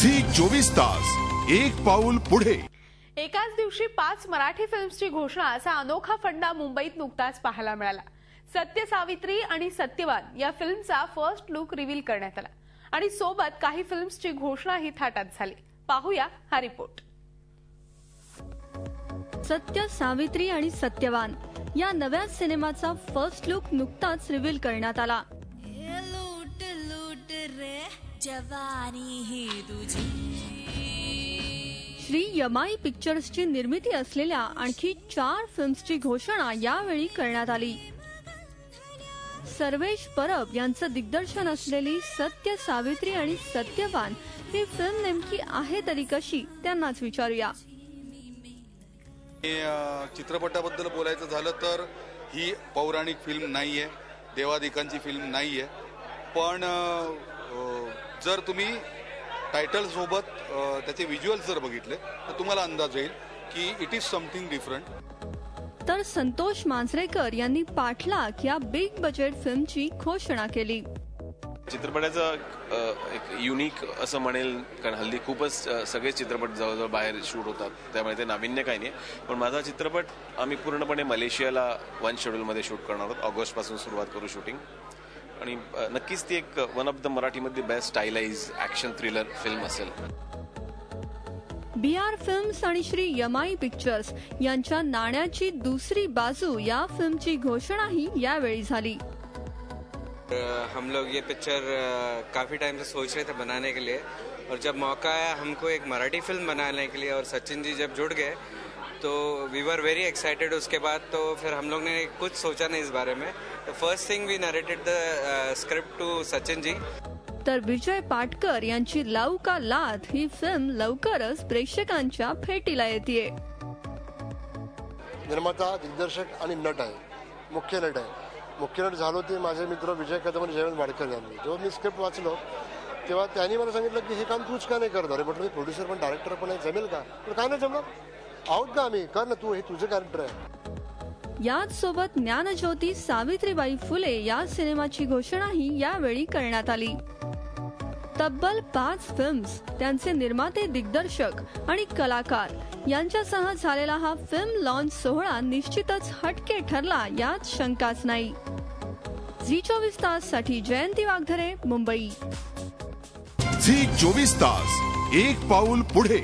Zee 24 तास एक पाऊल पुढे। एकाच दिवशी 5 मराठी फिल्म्सची घोषणा असा अनोखा फंडा मुंबईत नुकताच पाहायला मिळाला। सत्य सावित्री आणि सत्यवान या फिल्मचा फर्स्ट लुक रिव्हील करण्यात आला आणि सोबत काही फिल्म्सची घोषणाही थाटात झाली। पाहूया हा रिपोर्ट। सत्य सावित्री आणि सत्यवान या नव्या सिनेमाचा फर्स्ट लुक नुकताच रिव्हील करण्यात आला। श्री यमाई पिक्चर्सची निर्मिती असलेल्या आणखी 4 फिल्म्सची घोषणा यावेळी करण्यात आली। सर्वेश परब यांचं दिग्दर्शन असलेली सत्य सावित्री आणि सत्यवान ही फिल्म नेमकी आहे तरी कशी त्यांनाच विचारूया। चित्रपटाबद्दल बोलायचं झालं तर ही पौराणिक फिल्म नाहीये, देवादिकांची फिल्म नाहीये, पण जर तुम्ही टायटल सोबत त्याचे व्हिज्युअल्स जर बघितले तर तुम्हाला अंदाज येईल की इट इज समथिंग डिफरंट। तर संतोष मांजरेकर यांनी पाठलाग या बिग बजेट फिल्मची घोषणा केली। चित्रपटाचं एक युनिक असं म्हणेल, कारण हल्ली खूपच सगळे चित्रपट जवळजवळ बाहेर शूट होतात, त्यामुळे ते नाविन्य काही नाही। पण माझा चित्रपट आम्ही पूर्णपणे मलेशियाला 1 शेड्यूलमध्ये शूट करणार आहोत। ऑगस्ट पासून सुरुवात करू शूटिंग, आणि नक्कीच ती एक वन ऑफ द मराठीमध्ये बेस्ट स्टायलाइज ऍक्शन थ्रिलर फिल्म असेल। BR फिल्म्स आणि श्री यमाई पिक्चर्स यांच्या नाण्याची दुसरी बाजू या फिल्मची घोषणाही यावेळी झाली। हम लोग ये पिक्चर काफ़ी टाइम से सोच रहे थे बनाने के लिए, और जब मौका आया हमको एक मराठी फिल्म बनाने के लिए और सचिन जी जब जुड़ गए तो वी वर वेरी एक्साइटेड। उसके बाद तो फिर हम लोग ने कुछ सोचा नहीं इस बारे में। तो first thing we narrated the script to Sachin ji. तर विजय पाटकर यांची लव का लाथ ही फिल्म लवकरच प्रेक्षकांच्या भेटीला येतेय। निर्माता, दिग्दर्शक आणि नट आहे, मुख्य नट आहे। मुख्य नट झालो ते माझे मित्र विजय कदम आणि जयवंत वाडकर यांनी। जेव्हा मी स्क्रिप्ट वाचलो तेव्हा त्यांनी मला सांगितलं की हे काम तूच का नाही करत? अरे म्हटलं मी प्रोड्युसर पण डायरेक्टर पण आहे, जमेल का? पण काय नाही जमणार, आउट का आम्ही, कर ना तू, हे तुझं कॅरेक्टर आहे। याच सोबत ज्ञानज्योती सावित्रीबाई फुले या सिनेमाची घोषणाही यावेळी करण्यात आली। तब्बल 5 फिल्म्स, त्यांचे निर्माते, दिग्दर्शक आणि कलाकार यांच्यासह झालेला हा फिल्म लॉन्च सोहळा निश्चितच हटके ठरला, यात शंकाच नाही। झी 24 तास साठी जयंती वाघधरे, मुंबई। झी 24 तास एक पाऊल पुढे।